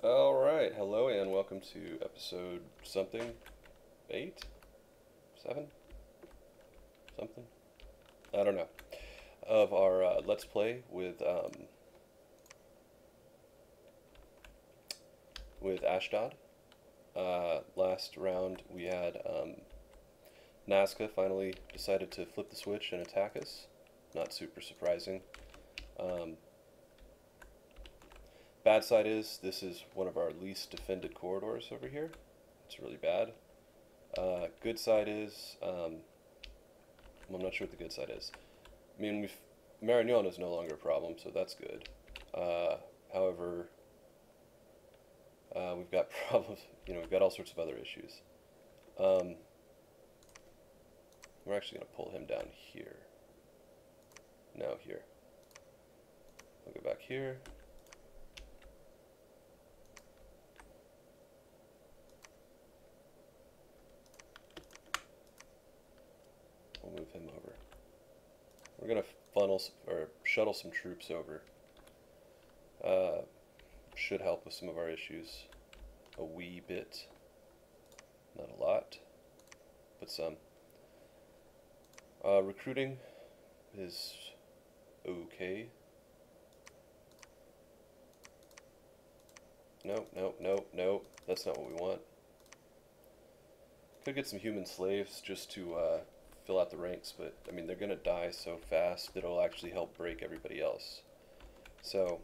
Alright, hello and welcome to episode something, 8? 7? Something? I don't know. Of our Let's Play with Ashdod. Last round we had Nazca finally decided to flip the switch and attack us. Not super surprising. Um, Bad side is, this is one of our least defended corridors over here. It's really bad. Good side is, well, I'm not sure what the good side is. I mean, Marignon is no longer a problem, so that's good. However, we've got problems, we've got all sorts of other issues. We're actually going to pull him down here. No, here. I'll go back here. We'll move him over. We're going to funnel or shuttle some troops over. Should help with some of our issues a wee bit. Not a lot, but some. Recruiting is okay. No, that's not what we want. Could get some human slaves just to fill out the ranks, but I mean, they're gonna die so fast that it'll actually help break everybody else. So,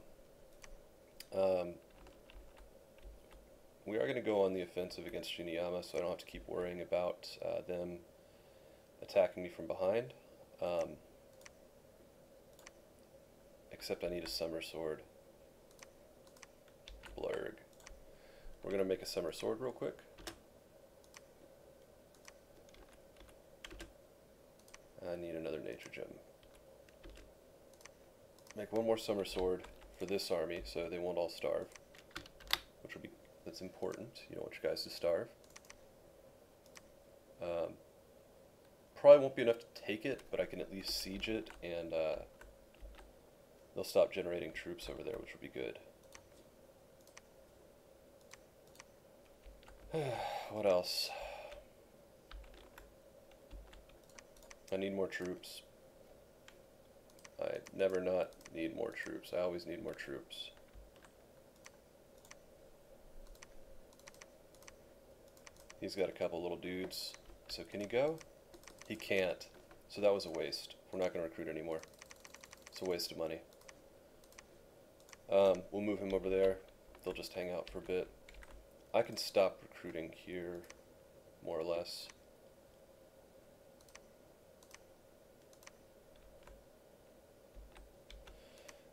we are gonna go on the offensive against Shiniyama, so I don't have to keep worrying about them attacking me from behind. Except I need a summer sword. Blurg. We're gonna make a summer sword real quick. I need another nature gem. Make one more summer sword for this army so they won't all starve. Which will be, that's important. You don't want you guys to starve. Probably won't be enough to take it, but I can at least siege it and they'll stop generating troops over there, which will be good. What else? I need more troops. I never not need more troops. I always need more troops. He's got a couple little dudes. So can he go? He can't. So that was a waste. We're not going to recruit anymore. It's a waste of money. We'll move him over there. They'll just hang out for a bit. I can stop recruiting here, more or less.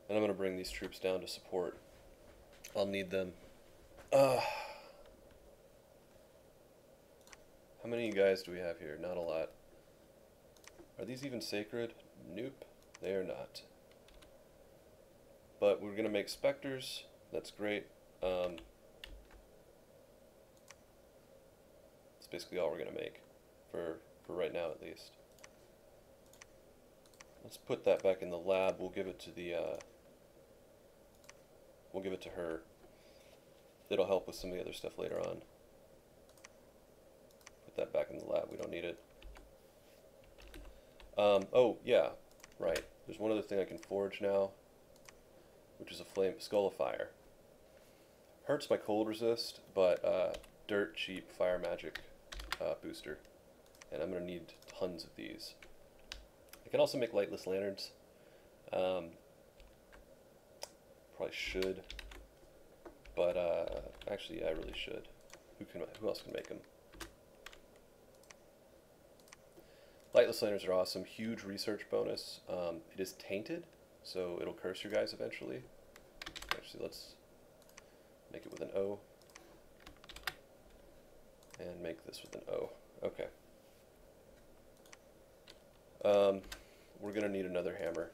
And I'm going to bring these troops down to support. I'll need them. How many guys do we have here? Not a lot. Are these even sacred? Nope, they are not. But we're going to make specters. That's great. That's basically all we're going to make. For right now, at least. Let's put that back in the lab. We'll give it to the... we'll give it to her. It'll help with some of the other stuff later on. Put that back in the lab. We don't need it. Oh, yeah. Right. There's one other thing I can forge now, which is a skull of fire. Hurts my cold resist, but dirt cheap fire magic booster. And I'm going to need tons of these. I can also make lightless lanterns. Probably should, but actually, I really should. Who else can make them? Lightless lanterns are awesome. Huge research bonus. It is tainted, so it'll curse your guys eventually. Actually, let's make it with an O, and make this with an O. Okay. We're gonna need another hammer.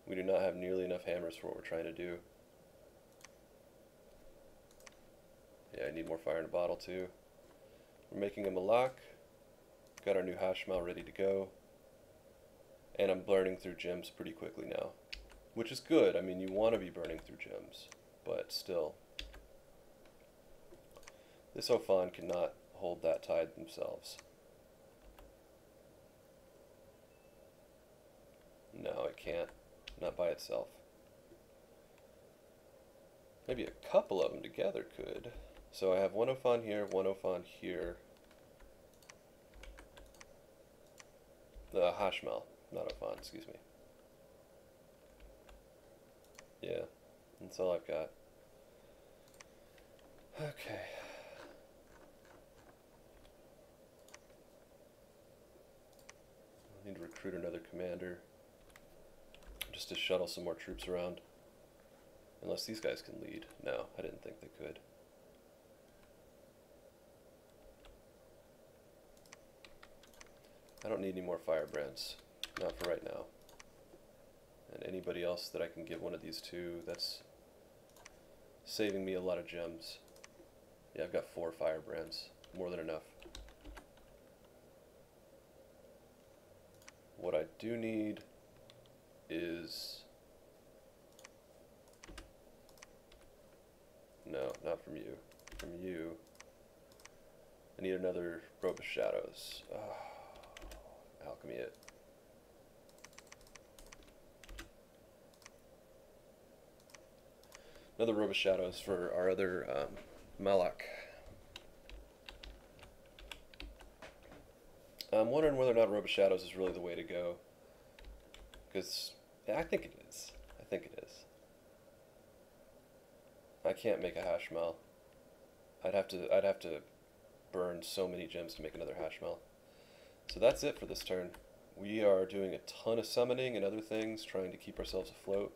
We do not have nearly enough hammers for what we're trying to do. Yeah, I need more fire in a bottle too. We're making a malak. Got our new hashmal ready to go. And I'm burning through gems pretty quickly now. Which is good. I mean, you want to be burning through gems. but still. This Ophan cannot hold that tide themselves. No, it can't. Not by itself. Maybe a couple of them together could. So I have one Ophan here, one Ophan here. The Hashmal, not Ophan, excuse me. Yeah, that's all I've got. Okay. I need to recruit another commander. Just to shuttle some more troops around. Unless these guys can lead. No, I didn't think they could. I don't need any more firebrands. Not for right now. And anybody else that I can give one of these to, that's saving me a lot of gems. Yeah, I've got 4 firebrands. More than enough. What I do need is... No, not from you. From you. I need another Robe of Shadows. Oh, alchemy it. Another Robe of Shadows for our other Malak. I'm wondering whether or not Robe of Shadows is really the way to go. Because yeah, I think it is. I think it is. I can't make a Hashmal. I'd have to burn so many gems to make another Hashmal. So that's it for this turn. We are doing a ton of summoning and other things, trying to keep ourselves afloat.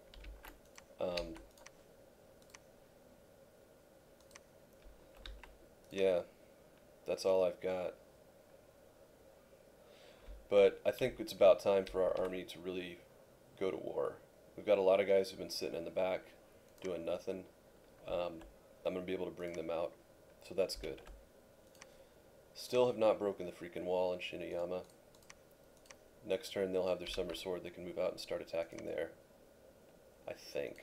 Yeah, that's all I've got. But I think it's about time for our army to really go to war. We've got a lot of guys who've been sitting in the back doing nothing. I'm going to be able to bring them out, so that's good. Still have not broken the freaking wall in Shiniyama. Next turn they'll have their summer sword, they can move out and start attacking there. I think.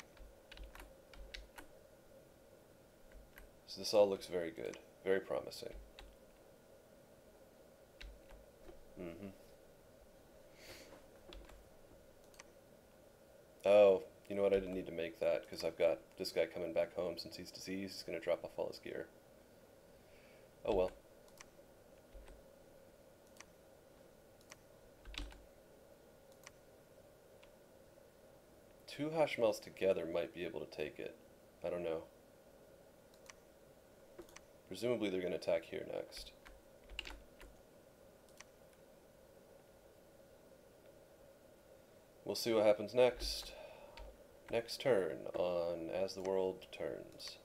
So this all looks very good, very promising. Oh, you know what, I didn't need to make that, because I've got this guy coming back home since he's diseased. He's going to drop off all his gear. Oh well. Two Hashmals together might be able to take it. I don't know. Presumably they're going to attack here next. We'll see what happens next. Next turn on As the World Turns.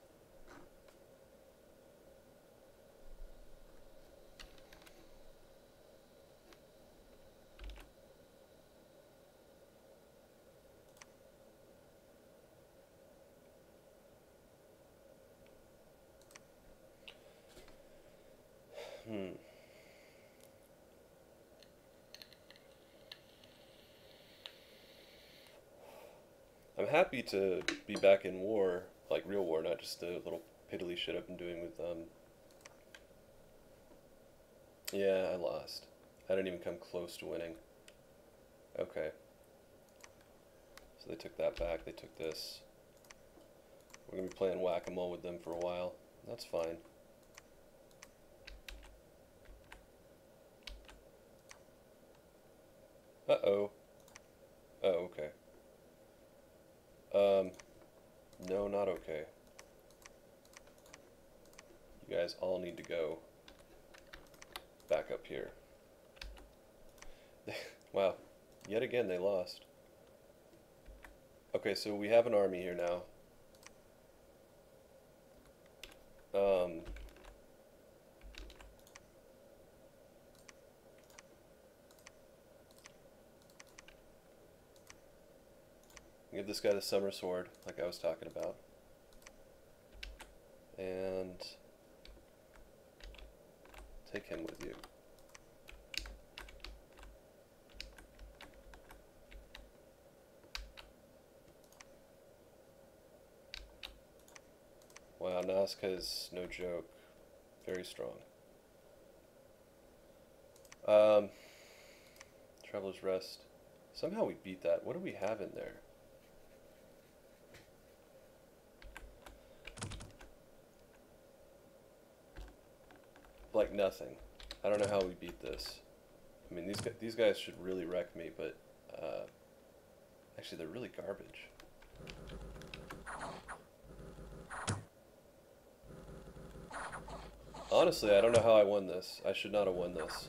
I'm happy to be back in war, like real war, not just the little piddly shit I've been doing with, Yeah, I lost. I didn't even come close to winning. Okay. So they took that back, they took this. We're gonna be playing whack-a-mole with them for a while. That's fine. Uh-oh. Oh, okay. No, not okay. You guys all need to go back up here. Wow. Yet again, they lost. Okay, so we have an army here now. Give this guy the summer sword, like I was talking about. And take him with you. Wow, Nazca is no joke. Very strong. Traveler's Rest. Somehow we beat that. What do we have in there? Like nothing. I don't know how we beat this. I mean, these guys should really wreck me, but actually they're really garbage. Honestly, I don't know how I won this. I should not have won this.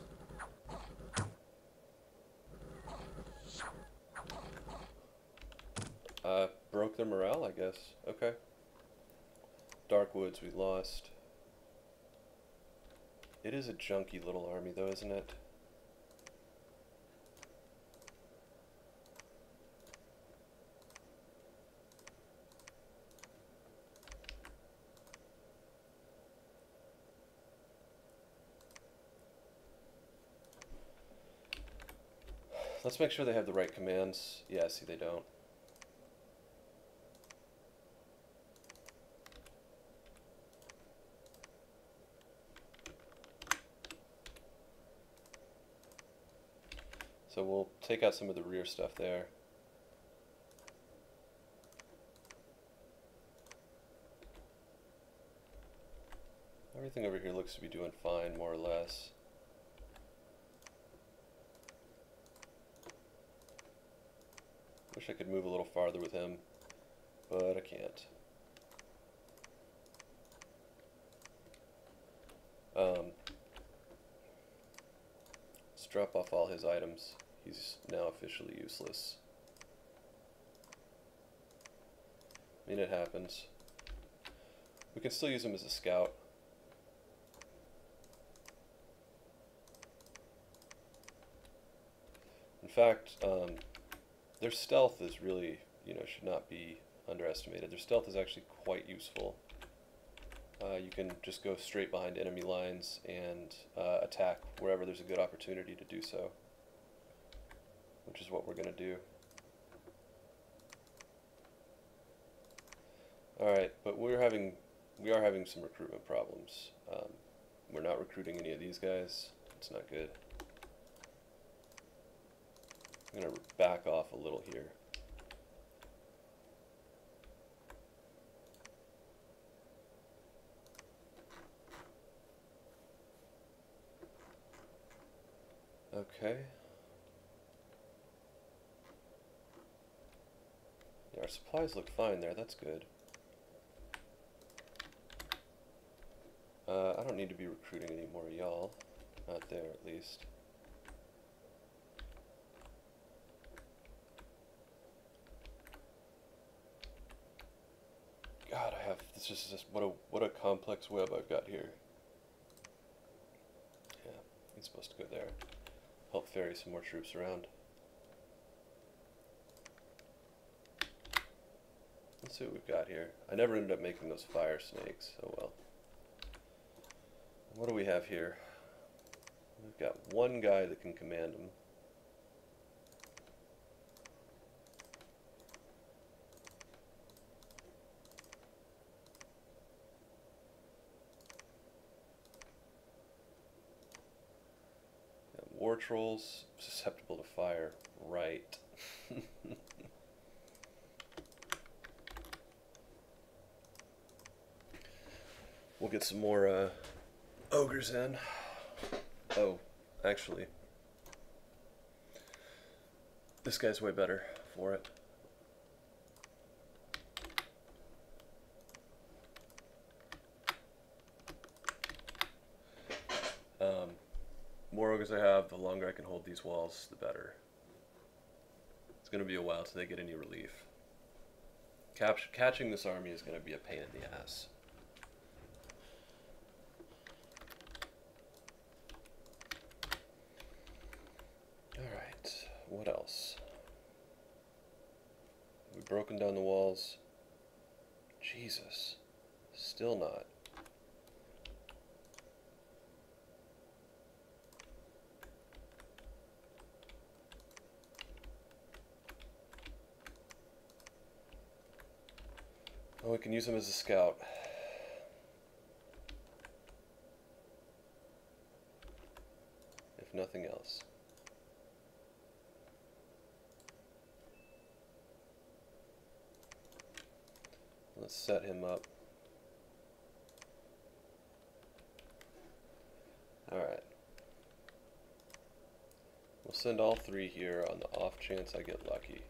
Broke their morale, I guess. Okay. Dark Woods, we lost. It is a junky little army, though, isn't it? Let's make sure they have the right commands. Yeah, see, they don't. So we'll take out some of the rear stuff there. Everything over here looks to be doing fine, more or less. Wish I could move a little farther with him, but I can't. Let's drop off all his items. He's now officially useless. I mean, it happens. We can still use him as a scout. In fact, their stealth is really, should not be underestimated. Their stealth is actually quite useful. You can just go straight behind enemy lines and attack wherever there's a good opportunity to do so, which is what we're going to do. Alright, but we are having some recruitment problems. We're not recruiting any of these guys. It's not good. I'm going to back off a little here. Okay. Yeah, our supplies look fine there. That's good. I don't need to be recruiting any more y'all. Not there, at least. God, this is just what a complex web I've got here. Yeah, he's supposed to go there. Help ferry some more troops around. Let's see what we've got here. I never ended up making those fire snakes. Oh well. What do we have here? We've got one guy that can command them. War trolls, susceptible to fire. Right. We'll get some more ogres in. Oh, actually, this guy's way better for it. More ogres I have, the longer I can hold these walls, the better. It's going to be a while till they get any relief. Catching this army is going to be a pain in the ass. Alright, what else? We've broken down the walls. Jesus. Still not. Oh, we can use him as a scout. nothing else. Let's set him up. Alright. We'll send all three here on the off chance I get lucky.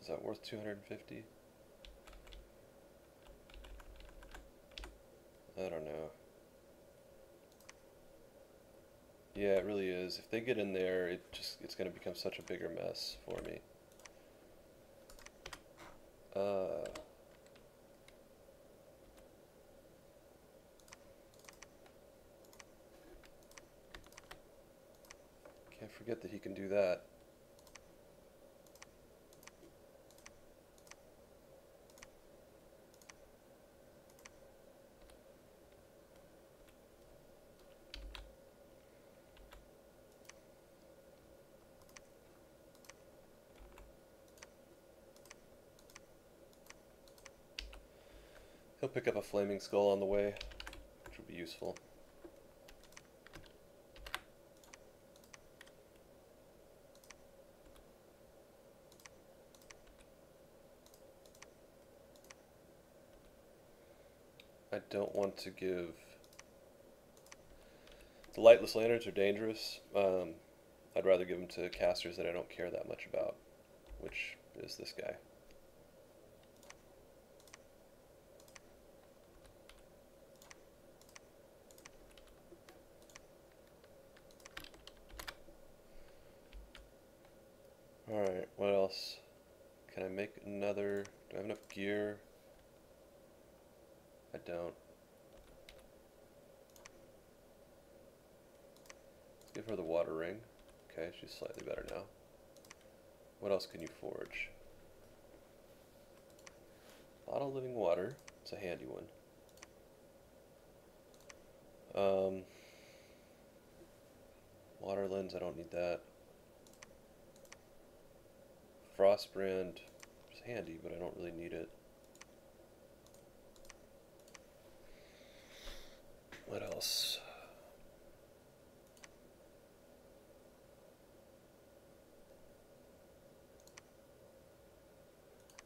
Is that worth 250? I don't know. Yeah, it really is. If they get in there, it's going to become such a bigger mess for me. Can't forget that he can do that. He'll pick up a flaming skull on the way, which will be useful. I don't want to give... The lightless lanterns are dangerous. I'd rather give them to casters that I don't care that much about, which is this guy. Alright, what else? Can I make another... Do I have enough gear? I don't. Let's give her the water ring. Okay, she's slightly better now. What else can you forge? Bottle of living water. It's a handy one. Water lens, I don't need that. Frostbrand is handy, but I don't really need it. What else?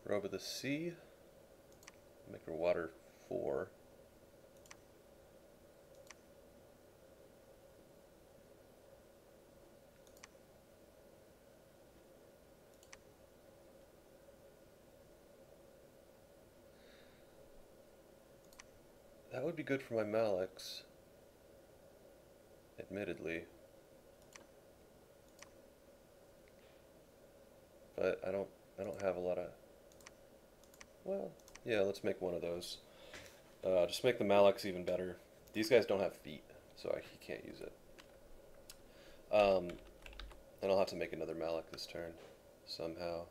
Robe of the Sea. Make her water 4. That would be good for my Malix, admittedly. But I don't have a lot of... Well, yeah, let's make one of those. Just make the Malix even better. These guys don't have feet, so he can't use it. And I'll have to make another Malix this turn, somehow.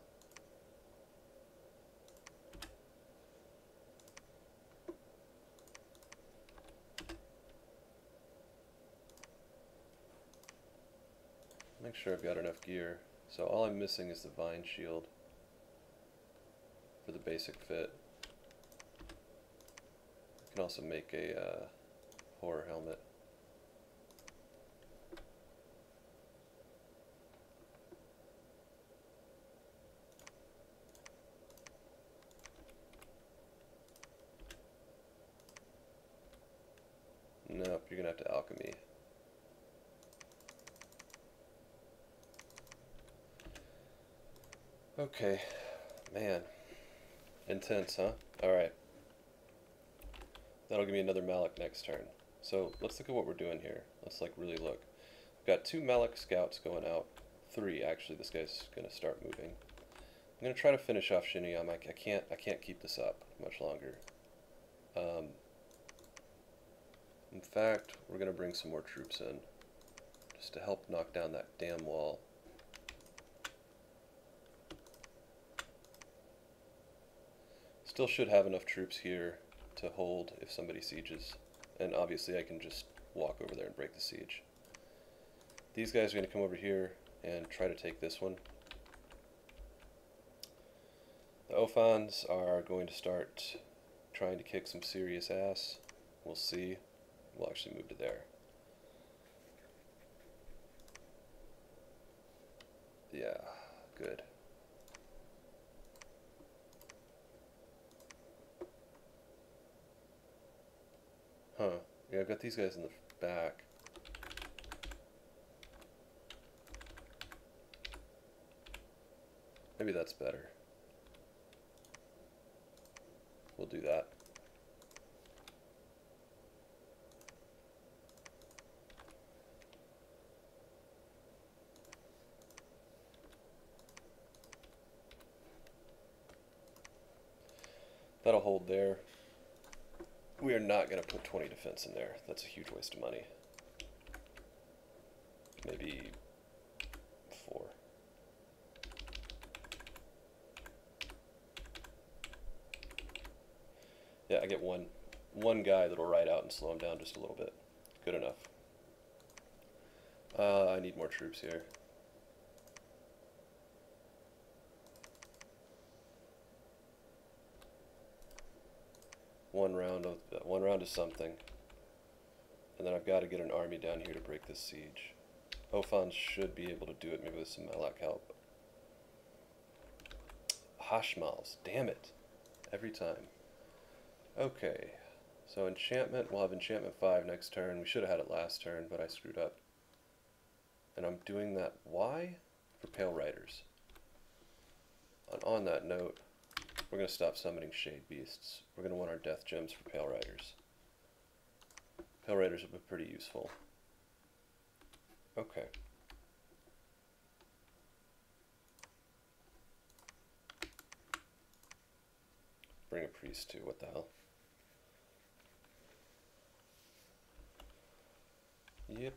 Make sure I've got enough gear. So all I'm missing is the vine shield for the basic fit. I can also make a horror helmet. Nope, you're gonna have to alchemy. Okay, man. Intense, huh? Alright. That'll give me another Malak next turn. So let's look at what we're doing here. Let's like really look. We've got 2 Malak scouts going out. 3 actually. This guy's gonna start moving. I'm gonna try to finish off Shiniyama. I can't keep this up much longer. In fact, we're gonna bring some more troops in just to help knock down that damn wall. Still should have enough troops here to hold if somebody sieges. And obviously I can just walk over there and break the siege. These guys are going to come over here and try to take this one. The Ophons are going to start trying to kick some serious ass. We'll see. We'll actually move to there. Yeah, good. Huh. Yeah, I've got these guys in the back. Maybe that's better. We'll do that. That'll hold there. We are not going to put 20 defense in there. That's a huge waste of money. Maybe 4. Yeah, I get one guy that'll ride out and slow him down just a little bit. Good enough. I need more troops here. One round is something. And then I've got to get an army down here to break this siege. Ophons should be able to do it, maybe with some Malak help. Hashmals, damn it. Every time. Okay, so enchantment, we'll have enchantment 5 next turn. We should have had it last turn, but I screwed up. And I'm doing that, why? For Pale Riders. And on that note, we're going to stop summoning Shade Beasts. We're going to want our Death Gems for Pale Riders. Pale Riders have been pretty useful. Okay. Bring a priest too, what the hell? Yep.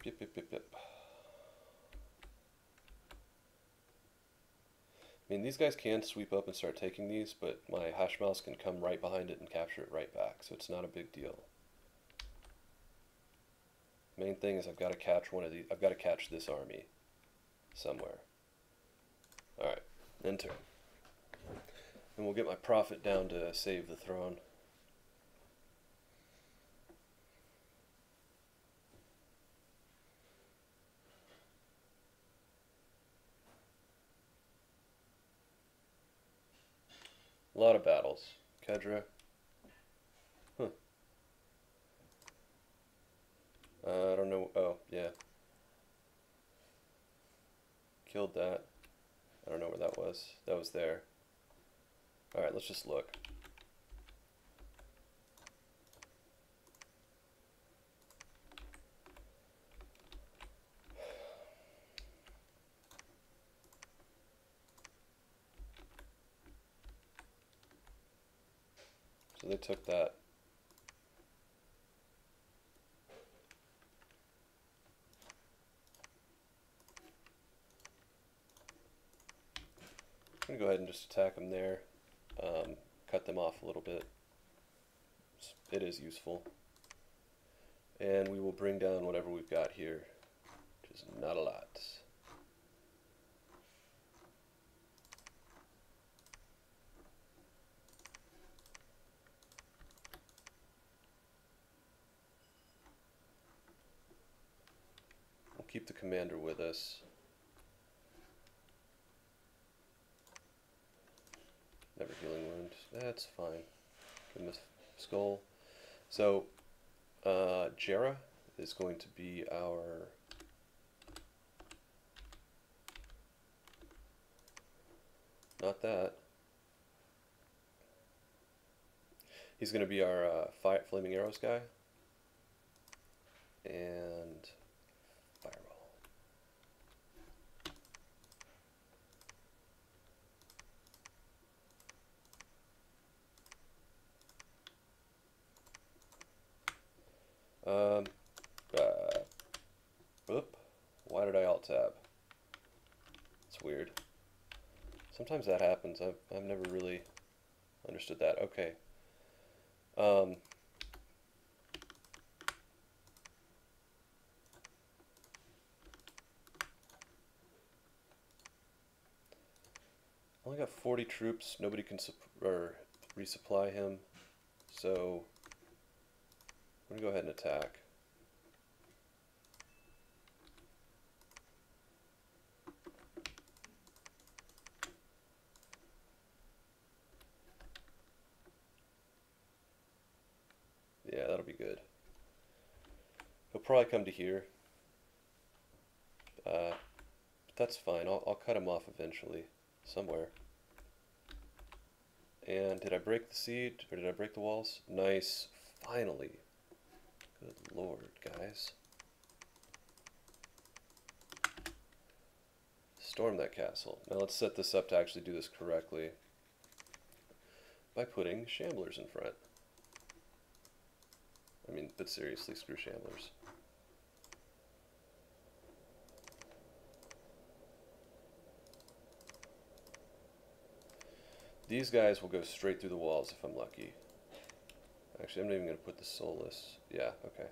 I mean, these guys can sweep up and start taking these, but my Hashmals can come right behind it and capture it right back, so it's not a big deal. Main thing is I've got to catch one of these. I've got to catch this army somewhere. Alright, end turn. And we'll get my prophet down to save the throne. A lot of battles. Kedra. Huh. I don't know. Oh, yeah. Killed that. I don't know where that was. That was there. Alright, let's just look. So they took that. I'm going to go ahead and just attack them there. Cut them off a little bit. It is useful. And we will bring down whatever we've got here, which is not a lot. We'll keep the commander with us. Never healing wound. That's fine. Give him a skull. So, Jera is going to be our... Not that. He's going to be our Flaming Arrows guy. And... Fireball. Whoop. Why did I alt-tab? It's weird. Sometimes that happens. I've never really understood that. Okay. Only got 40 troops. Nobody can resupply him. So I'm gonna go ahead and attack. Yeah, that'll be good. He'll probably come to here. But that's fine. I'll cut him off eventually, somewhere. And did I break the siege, or did I break the walls? Nice. Finally. Good lord, guys. Storm that castle. Now let's set this up to actually do this correctly by putting shamblers in front. I mean, but seriously, screw shamblers. These guys will go straight through the walls if I'm lucky. Actually, I'm not even going to put the soulless. Yeah, okay.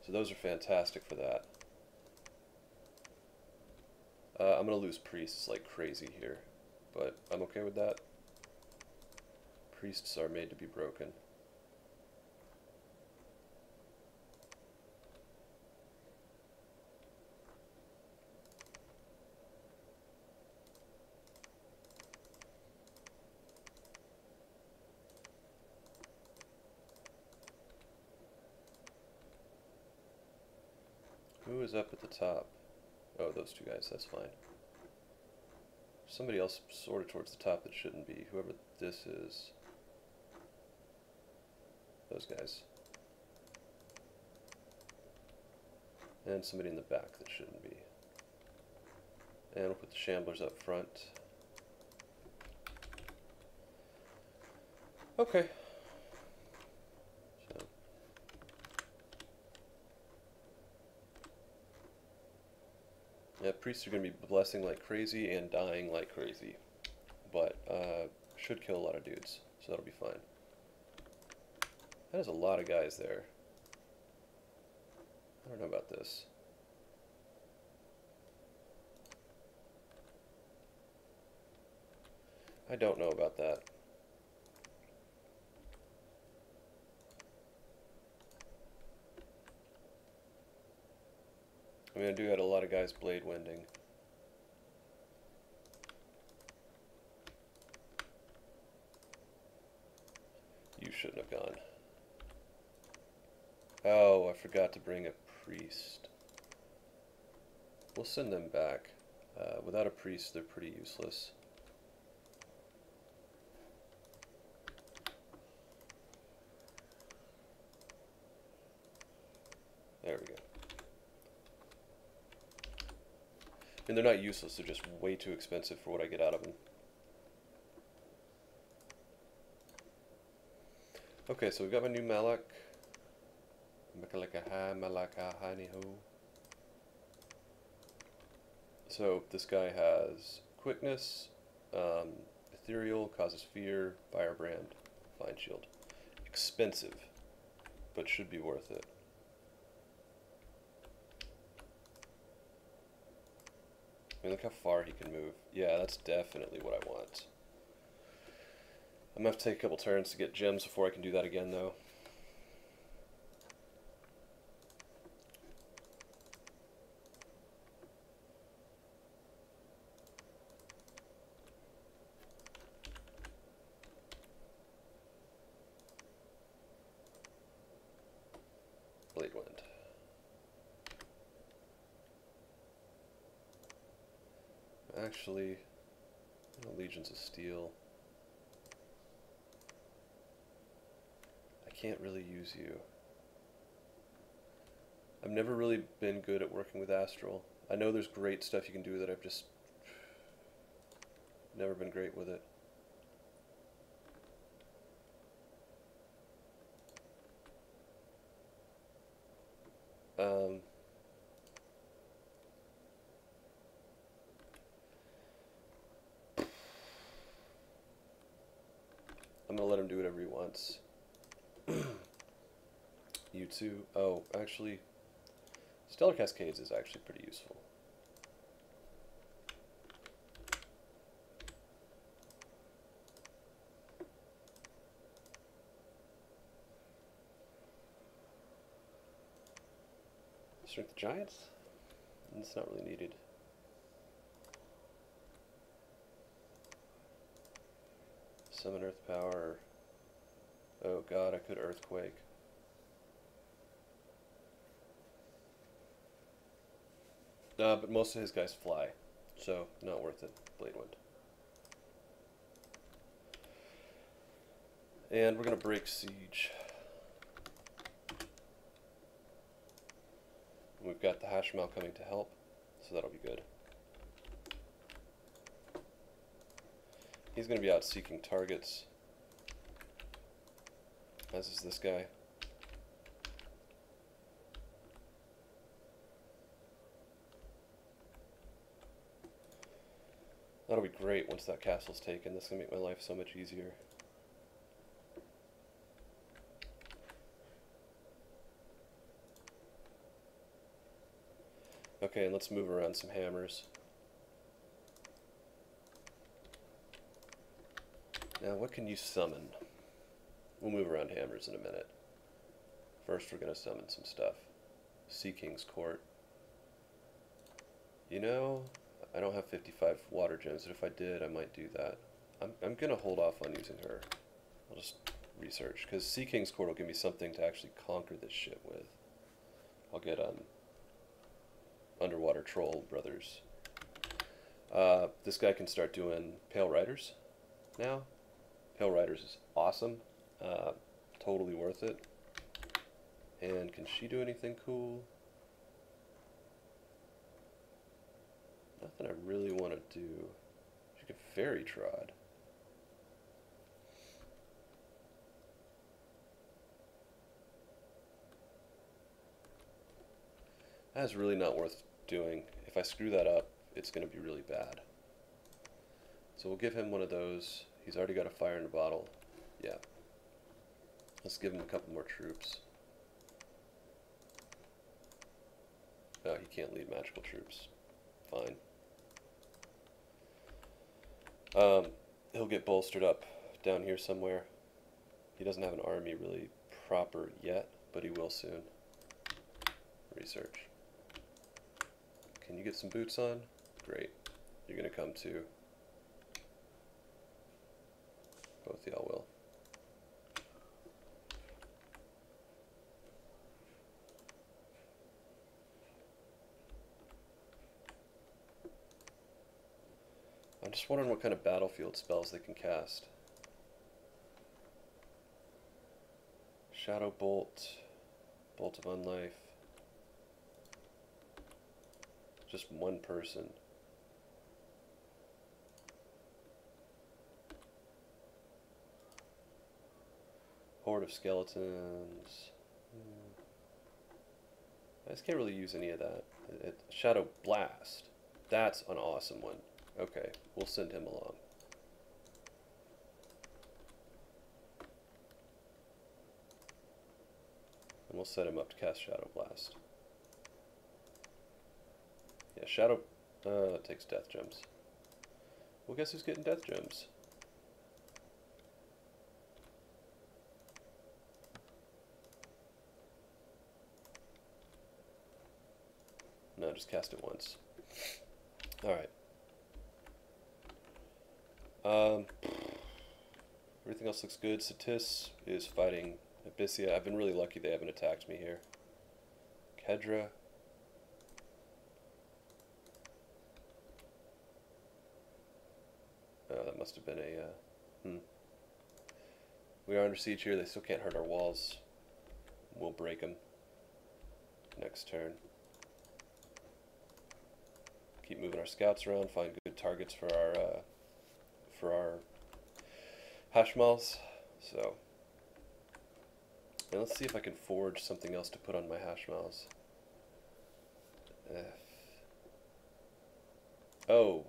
So those are fantastic for that. I'm going to lose priests like crazy here, but I'm okay with that. Priests are made to be broken. Who is up at the top? Oh, those two guys, that's fine. Somebody else sort of towards the top that shouldn't be. Whoever this is. Those guys. And somebody in the back that shouldn't be. And we'll put the shamblers up front. Okay. So. Yeah, priests are going to be blessing like crazy and dying like crazy. But should kill a lot of dudes, so that'll be fine. That is a lot of guys there. I don't know about this. I don't know about that. I mean, I do have a lot of guys blade winding. You shouldn't have gone. Oh, I forgot to bring a priest. We'll send them back. Without a priest, they're pretty useless. There we go. And they're not useless, they're just way too expensive for what I get out of them. Okay, so we've got my new Malak. So this guy has quickness, ethereal, causes fear, firebrand, fine shield. Expensive, but should be worth it. I mean, look how far he can move. Yeah, that's definitely what I want. I'm gonna have to take a couple turns to get gems before I can do that again, though. Blade Wind. Actually, Legions of Steel. I can't really use you. I've never really been good at working with Astral. I know there's great stuff you can do with it, I've just never been great with it. I'm gonna let him do whatever he wants. You too. Oh, actually, Stellar Cascades is actually pretty useful. Strength of Giants? It's not really needed. Summon Earth Power. Oh god, I could Earthquake. But most of his guys fly, so not worth it. Blade Wind. And we're going to break Siege. We've got the Hashmal coming to help, so that'll be good. He's going to be out seeking targets, as is this guy. That'll be great once that castle's taken. That's going to make my life so much easier. Okay, and let's move around some hammers. Now, what can you summon? We'll move around hammers in a minute. First, we're going to summon some stuff. Sea King's Court. You know, I don't have 55 water gems, but if I did, I might do that. I'm going to hold off on using her. I'll just research, because Sea King's Court will give me something to actually conquer this shit with. I'll get Underwater Troll Brothers. This guy can start doing Pale Riders now. Pale Riders is awesome. Totally worth it. And can she do anything cool? Nothing I really want to do. She could Fairy Trod. That is really not worth doing. If I screw that up, it's going to be really bad. So we'll give him one of those. He's already got a fire in a bottle. Yeah. Let's give him a couple more troops. Oh, he can't lead magical troops. Fine. He'll get bolstered up down here somewhere. He doesn't have an army really proper yet, but he will soon. Research. Can you get some boots on? Great. You're going to come too. Both y'all will. I'm just wondering what kind of battlefield spells they can cast. Shadow Bolt, Bolt of Unlife. Just one person. Horde of Skeletons. I just can't really use any of that. Shadow Blast. That's an awesome one. Okay, we'll send him along. And we'll set him up to cast Shadow Blast. Yeah, Shadow takes Death Gems. Well, guess who's getting Death Gems? No, just cast it once. Alright. Everything else looks good. Satis is fighting Abyssia. I've been really lucky they haven't attacked me here. Kedra. Oh, that must have been a... We are under siege here. They still can't hurt our walls. We'll break them next turn. Keep moving our scouts around. Find good targets for our Hashmals. So, and let's see if I can forge something else to put on my Hashmals. Oh,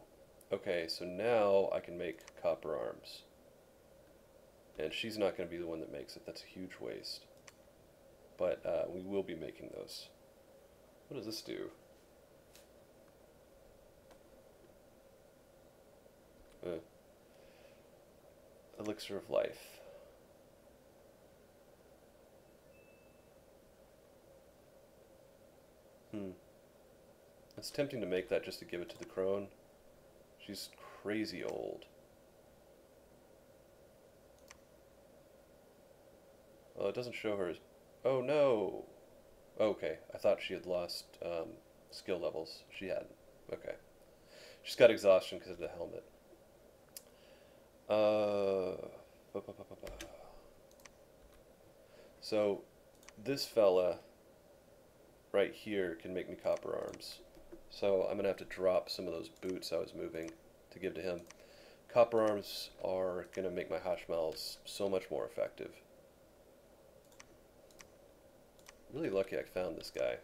okay, so now I can make copper arms. And she's not going to be the one that makes it. That's a huge waste. But we will be making those. What does this do? Elixir of life. It's tempting to make that just to give it to the crone. She's crazy old. Well, it doesn't show her. Oh no! Okay, I thought she had lost skill levels. She hadn't. Okay. She's got exhaustion because of the helmet. So, this fella right here can make me copper arms. So I'm going to have to drop some of those boots I was moving to give to him. Copper arms are going to make my Hashmals so much more effective. Really lucky I found this guy.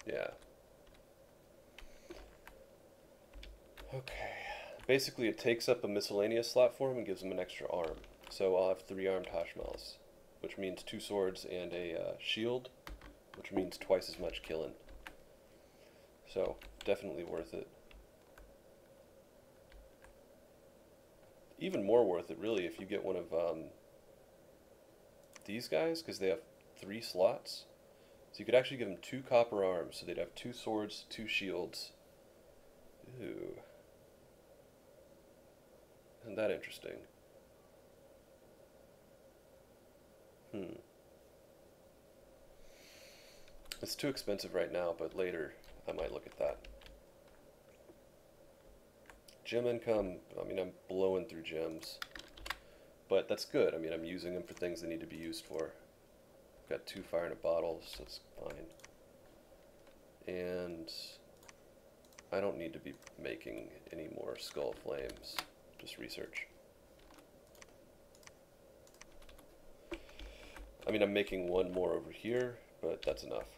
Yeah. Okay. Basically, it takes up a miscellaneous slot for him and gives him an extra arm. So I'll have 3 armed Hashmals, which means 2 swords and a shield, which means twice as much killing. So, definitely worth it. Even more worth it, really, if you get one of these guys, because they have 3 slots. So you could actually give them 2 copper arms, so they'd have 2 swords, 2 shields. Ooh. Isn't that interesting? It's too expensive right now, but later I might look at that. Gem income, I mean, I'm blowing through gems. But that's good. I mean, I'm using them for things they need to be used for. I've got 2 fire in a bottle, so that's fine. And I don't need to be making any more skull flames. Just research. I mean, I'm making 1 more over here, but that's enough.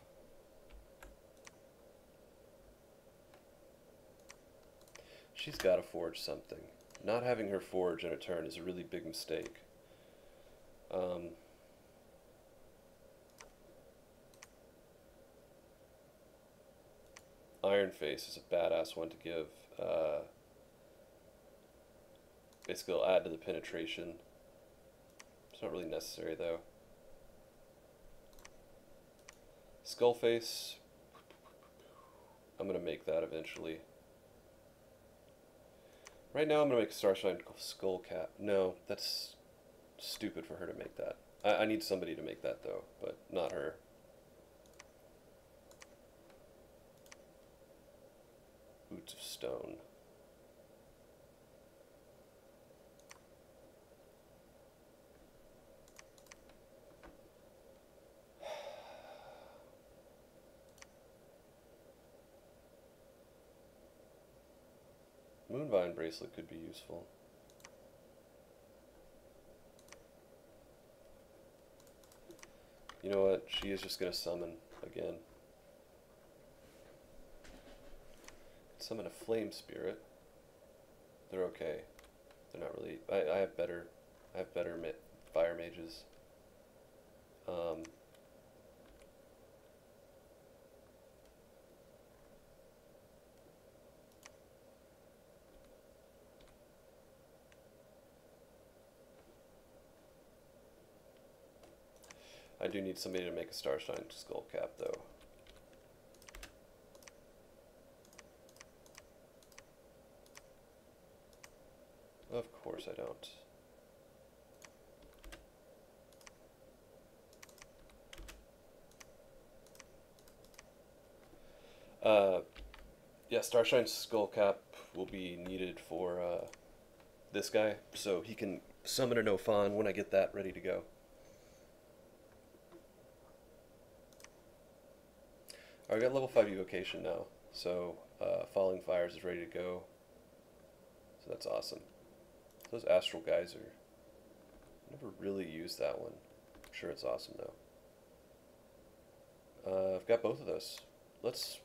She's got to forge something. Not having her forge in a turn is a really big mistake. Iron Face is a badass one to give. Basically, it'll add to the penetration. It's not really necessary, though. Skullface, I'm going to make that eventually. Right now I'm going to make Starshine Skull Cap. No, that's stupid for her to make that. I need somebody to make that, though, but not her. Boots of Stone. Moonvine Bracelet could be useful. You know what? She is just going to summon again. Summon a Flame Spirit. They're okay. They're not really... I have better fire mages. I do need somebody to make a Starshine Skull Cap, though. Of course I don't. Yeah, Starshine Skull Cap will be needed for this guy, so he can summon an Ophan when I get that ready to go. Alright, I got level 5 evocation now, so Falling Fires is ready to go. So that's awesome. Those Astral Geyser. Never really used that one. I'm sure it's awesome though. I've got both of those. Let's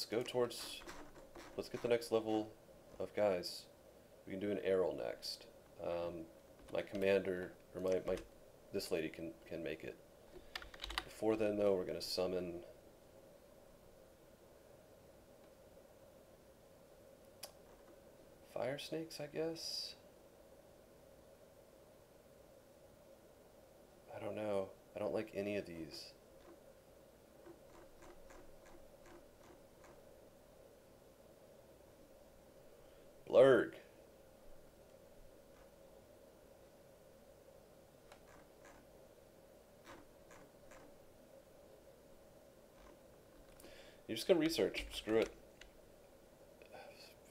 go towards... Let's get the next level of guys. We can do an Arrow next. My commander, or my this lady can make it. Before then, though, we're gonna summon fire snakes, I guess. I don't know. I don't like any of these. Blurg. You're just gonna research. Screw it.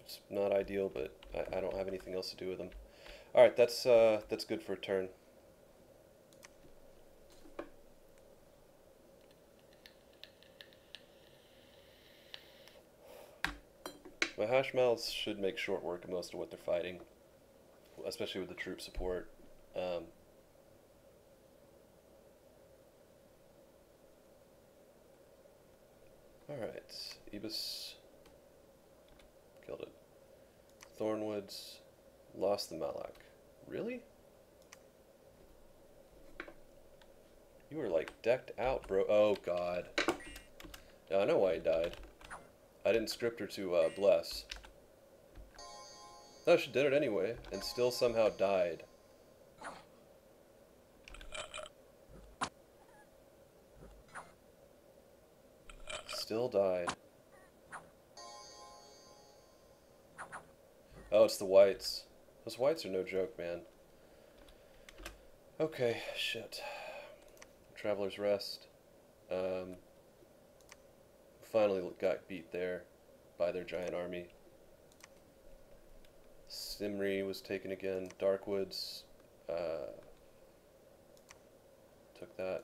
It's not ideal, but I don't have anything else to do with them. All right, that's good for a turn. My hash mouths should make short work of most of what they're fighting, especially with the troop support. Alright, Ibis killed it. Thornwoods lost the Malak. Really? You were like decked out, bro. Oh god. Yeah, I know why he died. I didn't script her to bless. No, she did it anyway, and still somehow died. Still died. Oh, it's the whites. Those whites are no joke, man. Okay, shit. Traveler's Rest. Finally got beat there by their giant army. Simri was taken again. Darkwoods took that.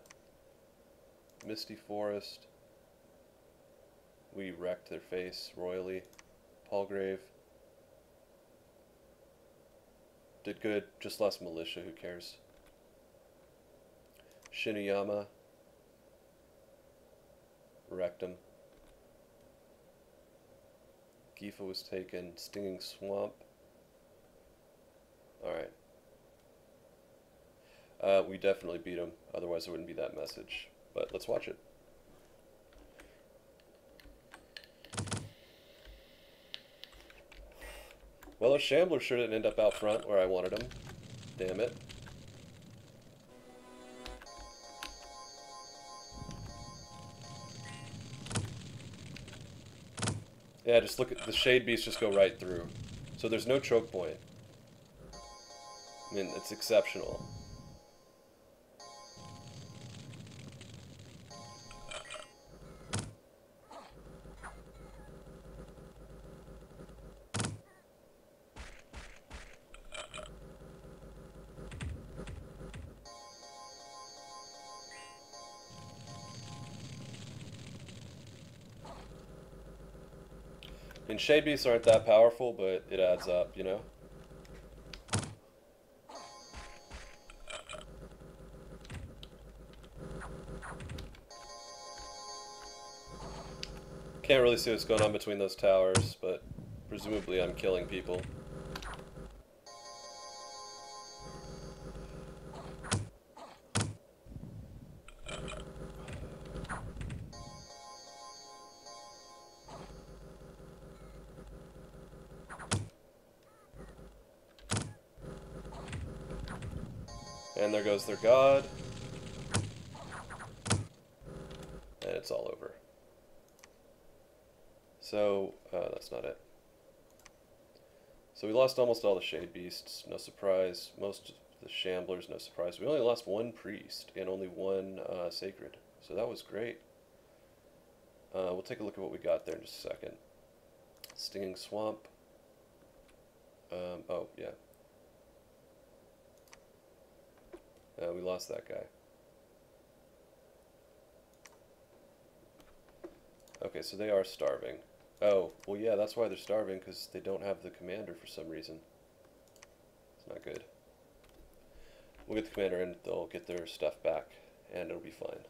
Misty Forest. We wrecked their face royally. Palgrave. Did good. Just lost militia. Who cares? Shinuyama. Wrecked him. Gifa was taken. Stinging Swamp. Alright. We definitely beat him. Otherwise, it wouldn't be that message. But let's watch it. Well, those Shamblers sure didn't end up out front where I wanted them. Damn it. Yeah, just look at the Shade Beasts just go right through. So there's no choke point. I mean, it's exceptional. I mean, Shade Beasts aren't that powerful, but it adds up, you know? Can't really see what's going on between those towers, but presumably I'm killing people. And there goes their god. And it's all over. So, that's not it. So we lost almost all the Shade Beasts, no surprise. Most of the Shamblers, no surprise. We only lost one Priest and only one Sacred. So that was great. We'll take a look at what we got there in just a second. Stinging Swamp. Oh, yeah. We lost that guy. Okay, so they are starving. Oh, well yeah, that's why they're starving, because they don't have the commander for some reason. It's not good. We'll get the commander in, they'll get their stuff back, and it'll be fine.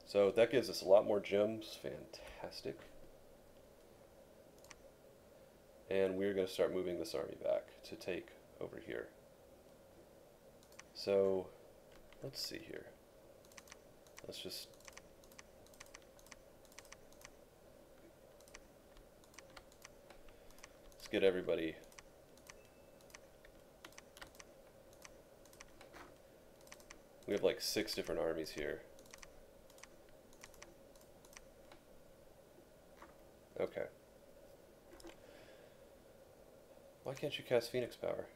So that gives us a lot more gems. Fantastic. And we're going to start moving this army back to take over here. So let's see here. Let's get everybody. We have like 6 different armies here. Okay. Why can't you cast Phoenix Power?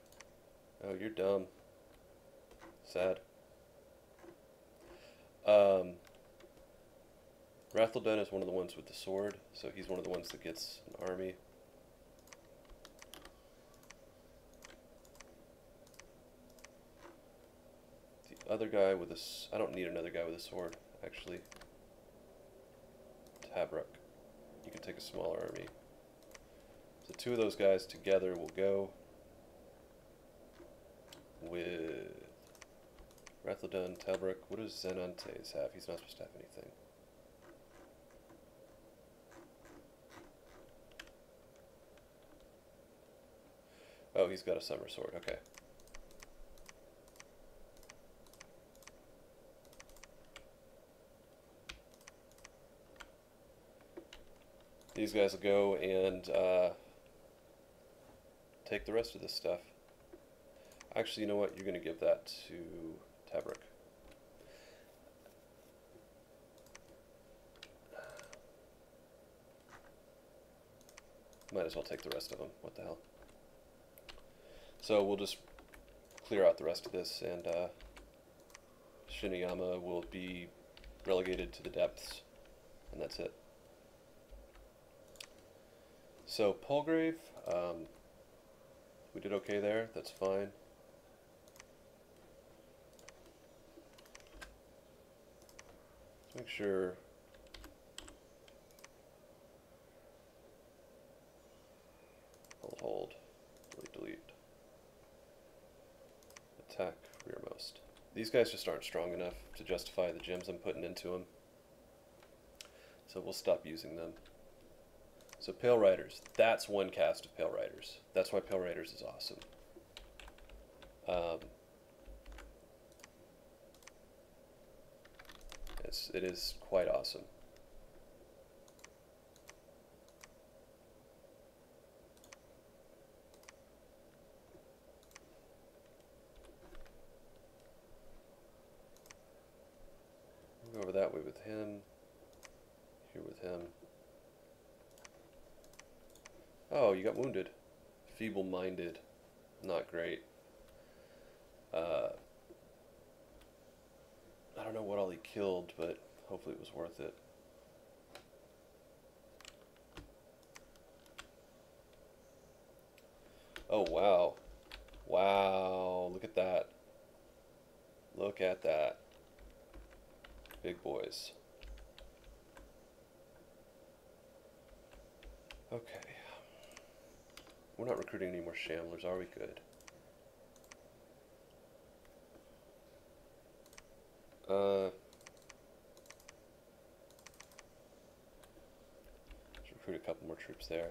Oh, you're dumb. Sad. Rathdun is one of the ones with the sword, so he's one of the ones that gets an army. The other guy with a... I don't need another guy with a sword, actually. Tabruk. You can take a smaller army. So 2 of those guys together will go with Rathdun, Tabruk. What does Zenantes have? He's not supposed to have anything. Oh, he's got a summer sword. Okay. These guys will go and take the rest of this stuff. Actually, you know what? You're going to give that to Tabruk. Might as well take the rest of them. What the hell? So we'll just clear out the rest of this, and Shiniyama will be relegated to the depths, and that's it. So Palgrave, we did okay there. That's fine. Let's make sure. Hold. Delete. Attack rearmost. These guys just aren't strong enough to justify the gems I'm putting into them. So we'll stop using them. So Pale Riders, that's one cast of Pale Riders. That's why Pale Riders is awesome. It is quite awesome. We'll go over that way with him. Here with him. Oh, you got wounded. Feeble-minded. Not great. I don't know what all he killed, but hopefully it was worth it. Oh, wow. Wow, look at that. Look at that. Big boys. Okay. We're not recruiting any more Shamblers, are we? Good. Let's recruit a couple more troops there.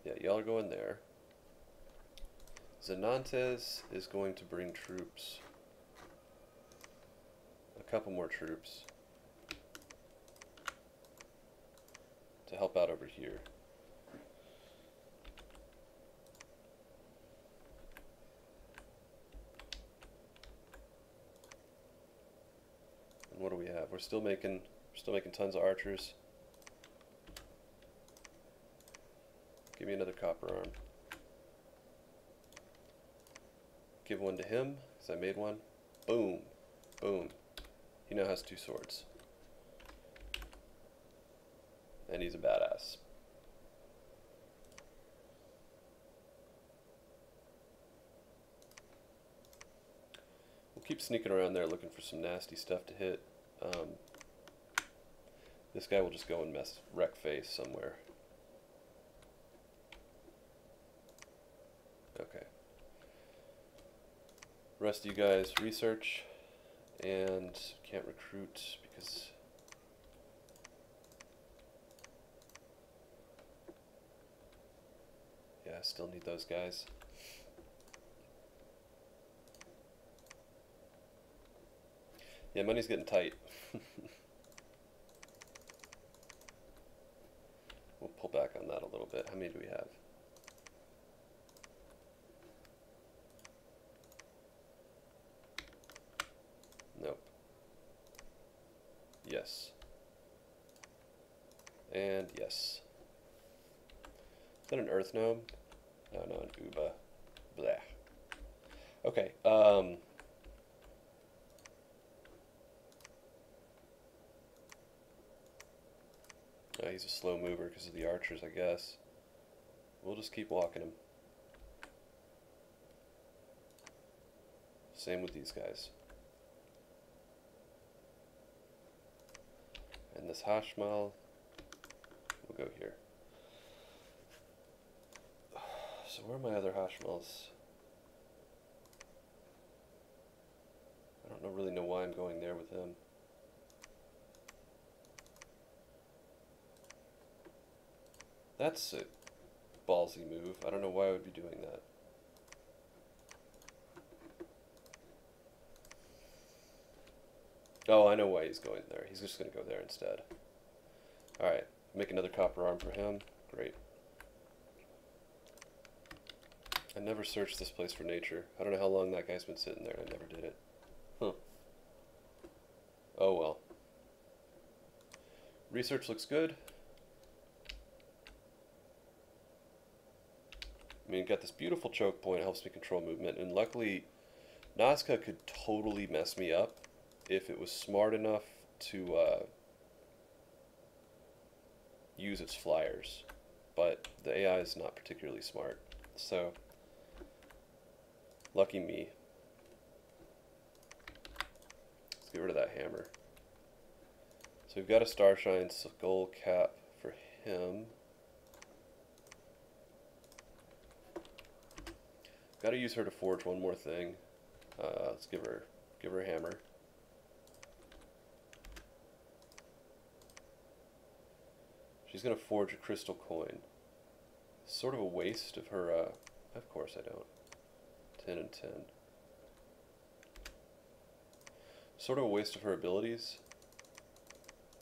Yeah, y'all are going there. Zenantes is going to bring troops. A couple more troops. To help out over here. And what do we have? We're still making tons of archers. Give me another copper arm. Give one to him, because I made one. Boom. Boom. He now has 2 swords. And he's a badass. We'll keep sneaking around there looking for some nasty stuff to hit. This guy will just go and wreck face somewhere. Okay. The rest of you guys research, and can't recruit because yeah, I still need those guys. Yeah, money's getting tight. We'll pull back on that a little bit. How many do we have? Nope. Yes. And yes. Is that an earth gnome? No, no, an uba. Blah. Okay, he's a slow mover because of the archers, I guess. We'll just keep walking him. Same with these guys. And this Hashmal will go here. So where are my other Hashmals? I don't really know why I'm going there with him. That's a ballsy move. I don't know why I would be doing that. Oh, I know why he's going there. He's just going to go there instead. Alright, make another copper arm for him. Great. I never searched this place for nature. I don't know how long that guy's been sitting there. I never did it. Huh. Oh well. Research looks good. I mean, got this beautiful choke point, helps me control movement, and luckily Nazca could totally mess me up if it was smart enough to use its flyers, but the AI is not particularly smart, so lucky me. Let's get rid of that hammer. So we've got a Starshine skull cap for him. Got to use her to forge one more thing. Let's give her a hammer. She's gonna forge a crystal coin. Sort of a waste of her. Of course I don't. 10 and 10. Sort of a waste of her abilities,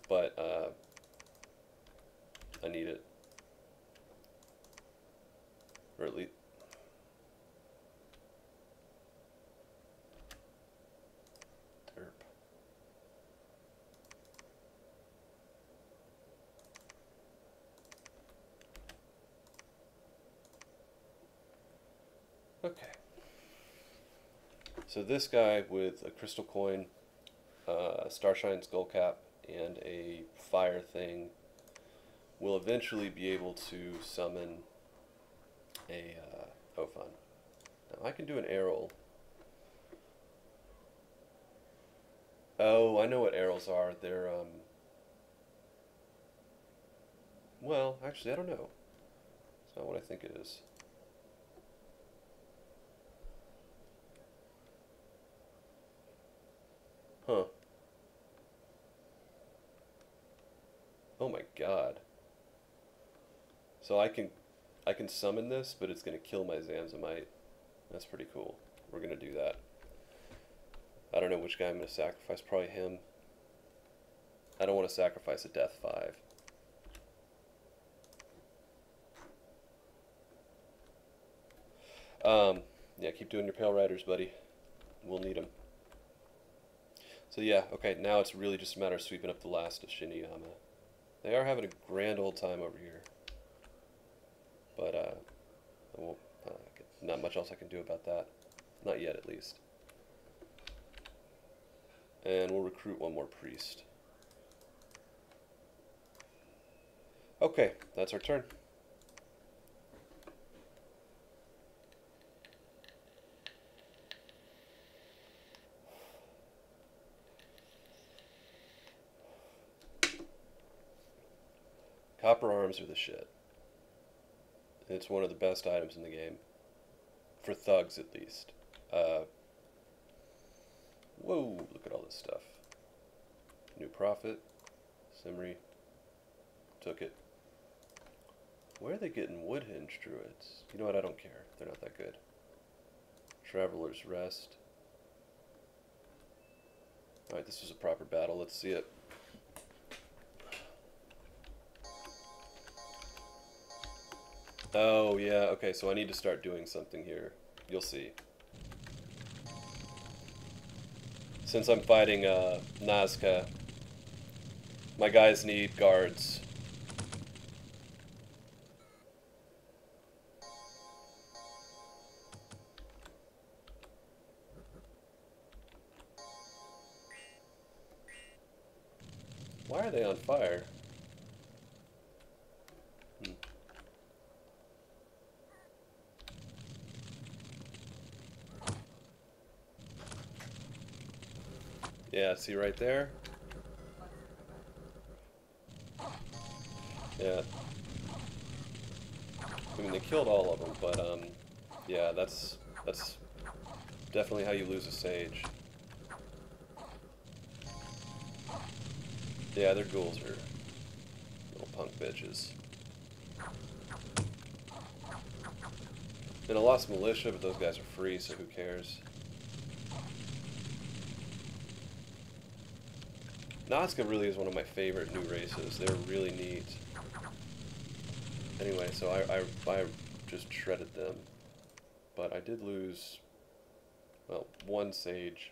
but I need it, or at least. Okay. So this guy with a crystal coin, Starshine skull cap, and a fire thing will eventually be able to summon a Ophon. Now I can do an Errol. Oh, I know what Errols are. They're well, actually I don't know. It's not what I think it is. Huh. Oh my god. So I can summon this, but it's gonna kill my Zamzamite. That's pretty cool. We're gonna do that. I don't know which guy I'm gonna sacrifice, probably him. I don't want to sacrifice a death 5. Yeah, keep doing your Pale Riders, buddy. We'll need them. So yeah, okay, now it's really just a matter of sweeping up the last of Shiniyama. They are having a grand old time over here. But, not much else I can do about that. Not yet, at least. And we'll recruit one more priest. Okay, that's our turn. Copper arms are the shit. It's one of the best items in the game. For thugs, at least. Whoa, look at all this stuff. New Prophet. Simri. Took it. Where are they getting wood hinge druids? You know what, I don't care. They're not that good. Traveler's Rest. Alright, this was a proper battle. Let's see it. Oh, yeah, okay, so I need to start doing something here. You'll see. Since I'm fighting Nazca, my guys need guards. Why are they on fire? Yeah, see right there? Yeah. I mean, they killed all of them, but, yeah, that's definitely how you lose a sage. Yeah, their ghouls are little punk bitches. And I lost militia, but those guys are free, so who cares? Nazca really is one of my favorite new races. They're really neat. Anyway, so I just shredded them. But I did lose, well, one sage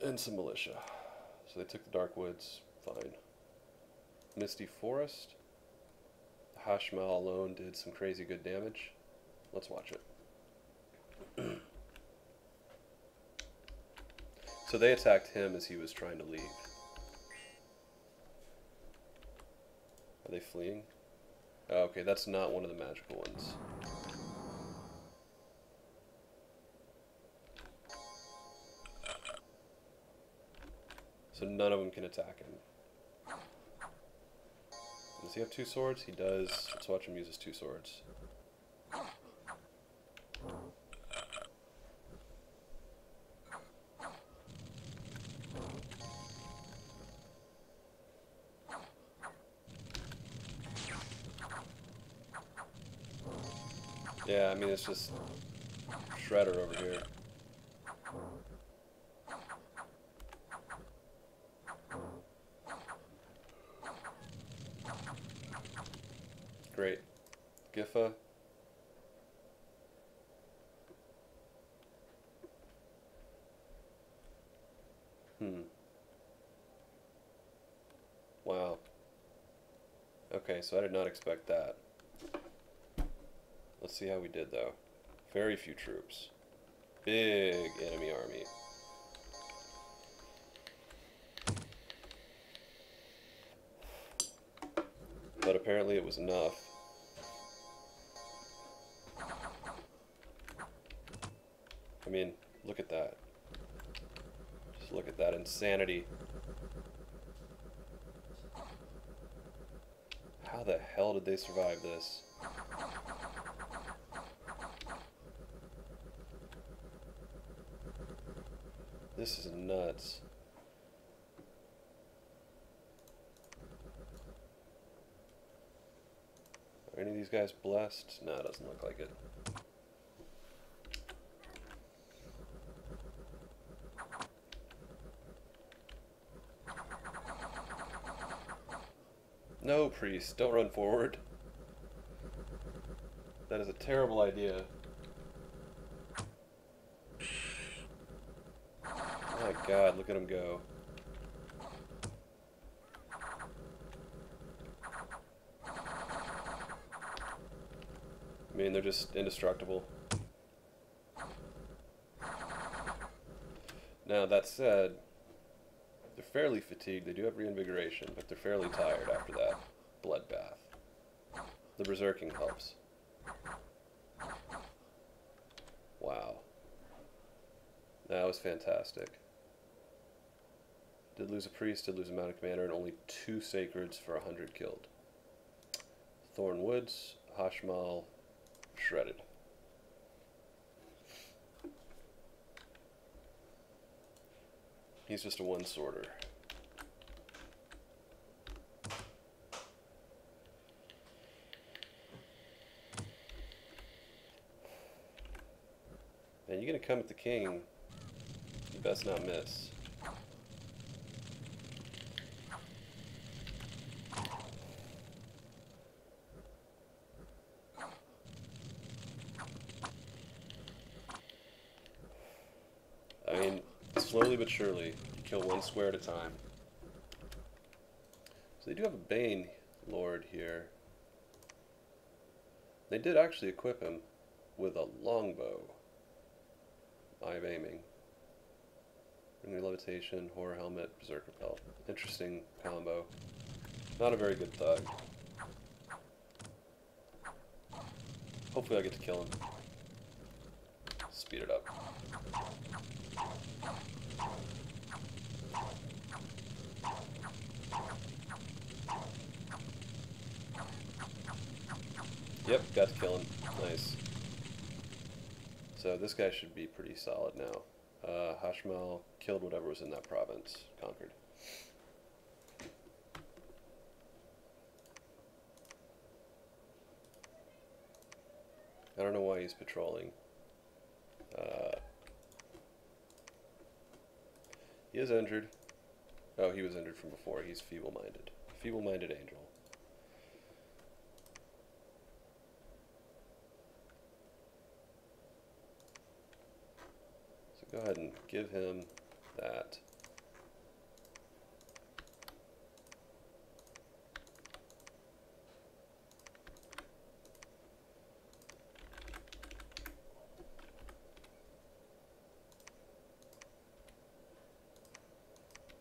and some militia. So they took the Dark Woods, fine. Misty Forest. Hashmal alone did some crazy good damage. Let's watch it. So they attacked him as he was trying to leave. Are they fleeing? Oh, okay, that's not one of the magical ones. So none of them can attack him. Does he have two swords? He does. Let's watch him use his two swords. Yeah, I mean, it's just Shredder over here. Great. Giffa. Wow. Okay, so I did not expect that. Let's see how we did, though. Very few troops. Big enemy army. But apparently it was enough. I mean, look at that. Just look at that insanity. How the hell did they survive this? This is nuts. Are any of these guys blessed? No, it doesn't look like it. No, priest, don't run forward. That is a terrible idea. Oh my god, look at him go. I mean, they're just indestructible. Now, that said, they're fairly fatigued. They do have reinvigoration, but they're fairly tired after that bloodbath. The berserking helps. Wow. That was fantastic. Did lose a priest, did lose a mounted commander, and only 2 sacreds for 100 killed. Thorn Woods, Hashmal, shredded. He's just a one-sorter. And you're gonna come at the king. You best not miss. I mean, slowly but surely, you kill one square at a time. So they do have a Bane Lord here. They did actually equip him with a longbow. Eye of aiming. Ring levitation, horror helmet, berserker pelt. Interesting combo. Not a very good thug. Hopefully I get to kill him. Speed it up. Yep, got to kill him. Nice. So this guy should be pretty solid now. Hashmal killed whatever was in that province. Conquered. I don't know why he's patrolling. He is injured. Oh, he was injured from before. He's feeble-minded. Feeble-minded angel. So go ahead and give him that.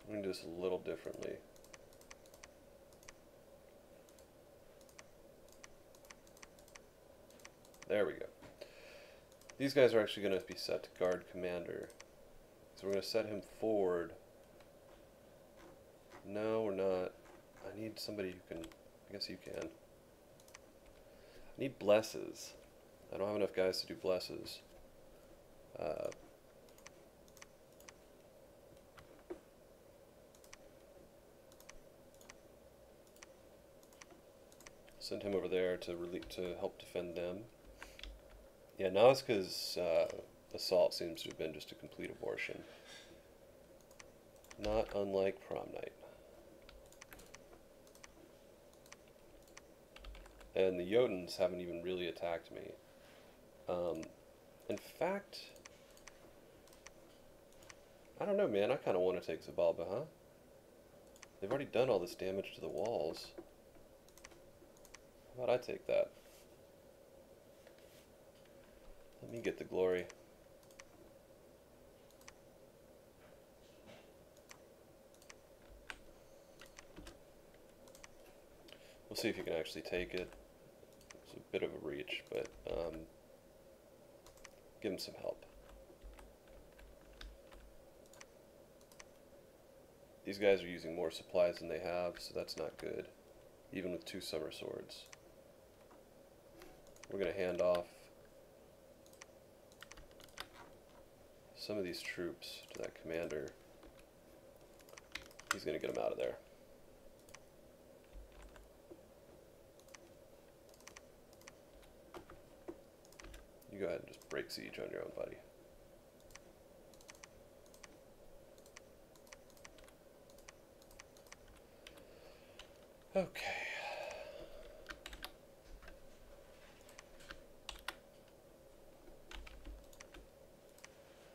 I'm going to do this a little differently. There we go. These guys are actually going to be set to guard commander. So we're going to set him forward. No, we're not. I need somebody who can... I guess you can. I need blesses. I don't have enough guys to do blesses. Send him over there to help defend them. Yeah, Nazca's assault seems to have been just a complete abortion. Not unlike Prom Night. And the Jotuns haven't even really attacked me. In fact, I don't know, man. I kind of want to take Zabalba, huh? They've already done all this damage to the walls. How about I take that? Let me get the glory. We'll see if you can actually take it. It's a bit of a reach, but give him some help. These guys are using more supplies than they have, so that's not good. Even with 2 summer swords. We're going to hand off some of these troops to that commander. He's going to get them out of there. You go ahead and just break siege on your own, buddy. Okay.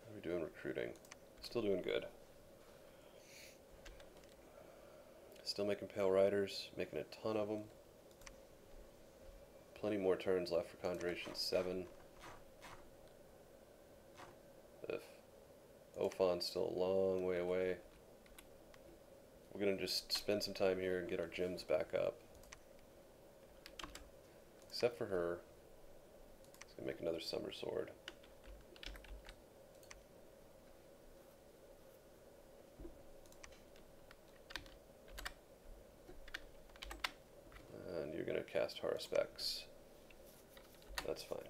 How are we doing recruiting? Still doing good. Still making Pale Riders, making a ton of them. Plenty more turns left for Conjuration 7. If Ophan's still a long way away. We're going to just spend some time here and get our gems back up. Except for her. He's going to make another summer sword. And you're going to cast Haruspex. That's fine.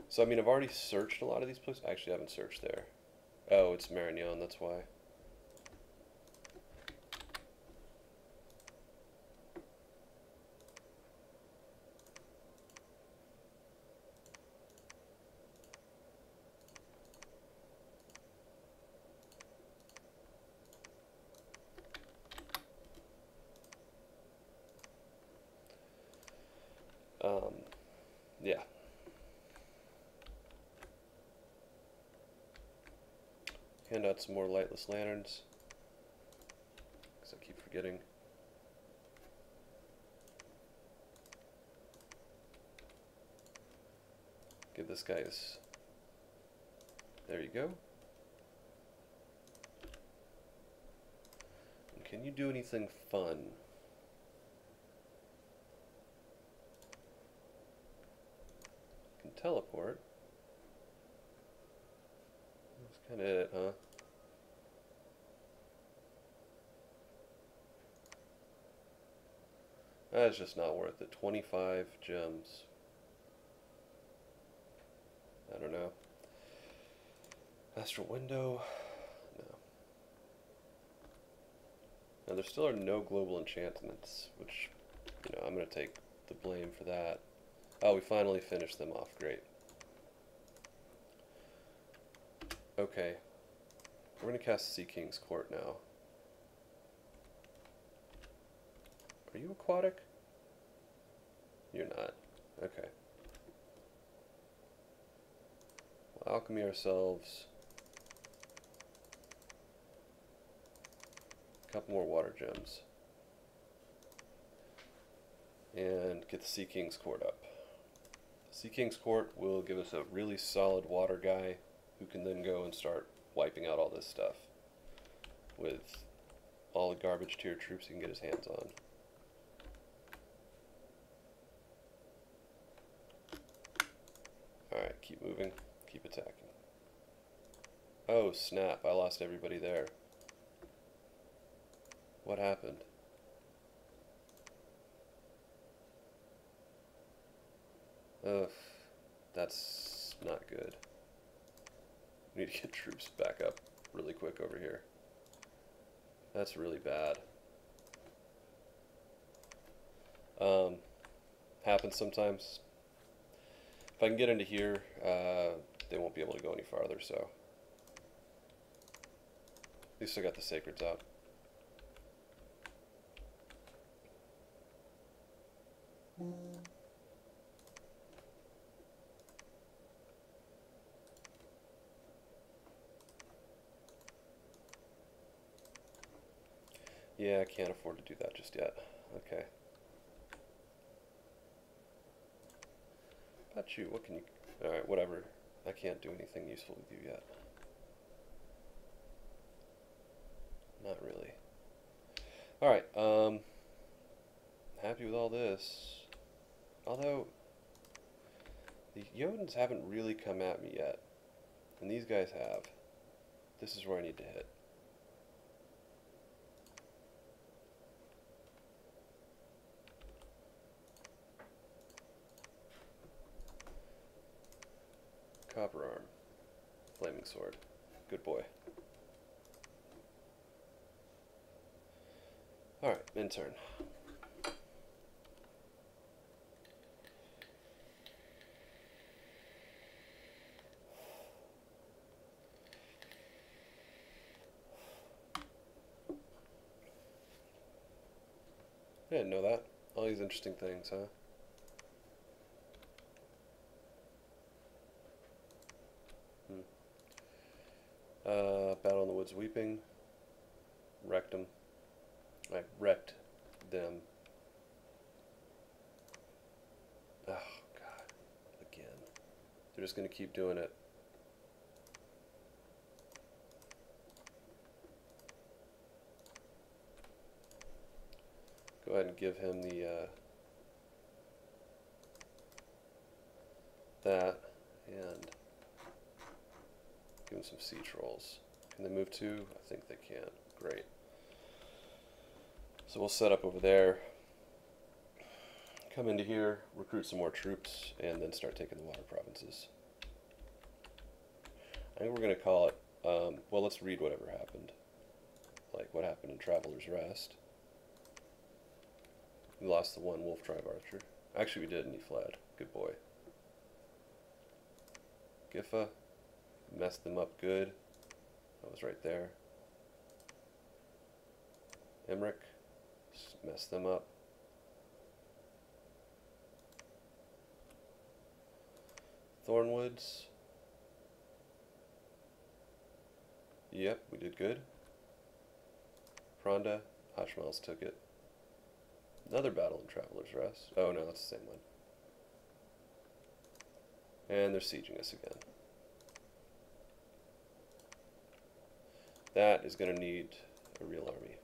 So, I mean, I've already searched a lot of these places. Actually, I haven't searched there. Oh, it's Marignon, that's why. Yeah. Hand out some more lightless lanterns, because I keep forgetting. Give this guy his... There you go. And can you do anything fun? Can teleport. That's kind of it, huh? That's just not worth it. 25 gems. I don't know. Astral window. No. Now there still are no global enchantments, which, you know, I'm going to take the blame for that. Oh, we finally finished them off. Great. Okay. We're going to cast Sea King's Court now. Are you aquatic? You're not. Okay. We'll alchemy ourselves a couple more water gems. And get the Sea King's Court up. The Sea King's Court will give us a really solid water guy who can then go and start wiping out all this stuff with all the garbage tier troops he can get his hands on. Alright, keep moving, keep attacking. Oh snap, I lost everybody there. What happened? Ugh, that's not good. We need to get troops back up really quick over here. That's really bad. Happens sometimes. If I can get into here, they won't be able to go any farther, so. At least I got the sacreds out. Yeah, I can't afford to do that just yet. Okay. About you, what can you... Alright, whatever. I can't do anything useful with you yet. Not really. Alright, happy with all this. Although, the Jotuns haven't really come at me yet. And these guys have. This is where I need to hit. Copper arm. Flaming sword. Good boy. Alright, in turn. I didn't know that. All these interesting things, huh? Battle in the Woods Weeping. Wrecked them. I wrecked them. Oh, God. Again. They're just going to keep doing it. Go ahead and give him the, that, and give him some sea trolls. Can they move too? I think they can. Great. So we'll set up over there, come into here, recruit some more troops, and then start taking the water provinces. I think we're going to call it Well, let's read whatever happened. Like what happened in Traveler's Rest. We lost the one Wolf Tribe Archer. Actually, we did, and he fled. Good boy. Giffa messed them up good. That was right there. Emmerich messed them up. Thornwoods. Yep, we did good. Pronda, Hashmals took it. Another battle in Traveler's Rest. Oh no, that's the same one. And they're sieging us again. That is going to need a real army.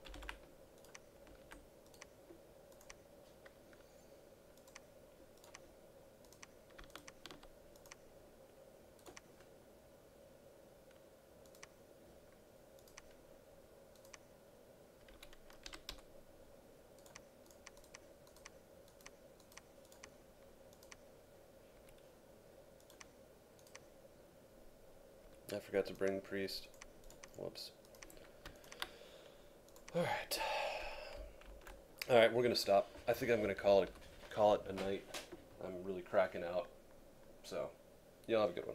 I forgot to bring the priest. Whoops. Alright. Alright, we're gonna stop. I think I'm gonna call it a night. I'm really cracking out. So, y'all have a good one.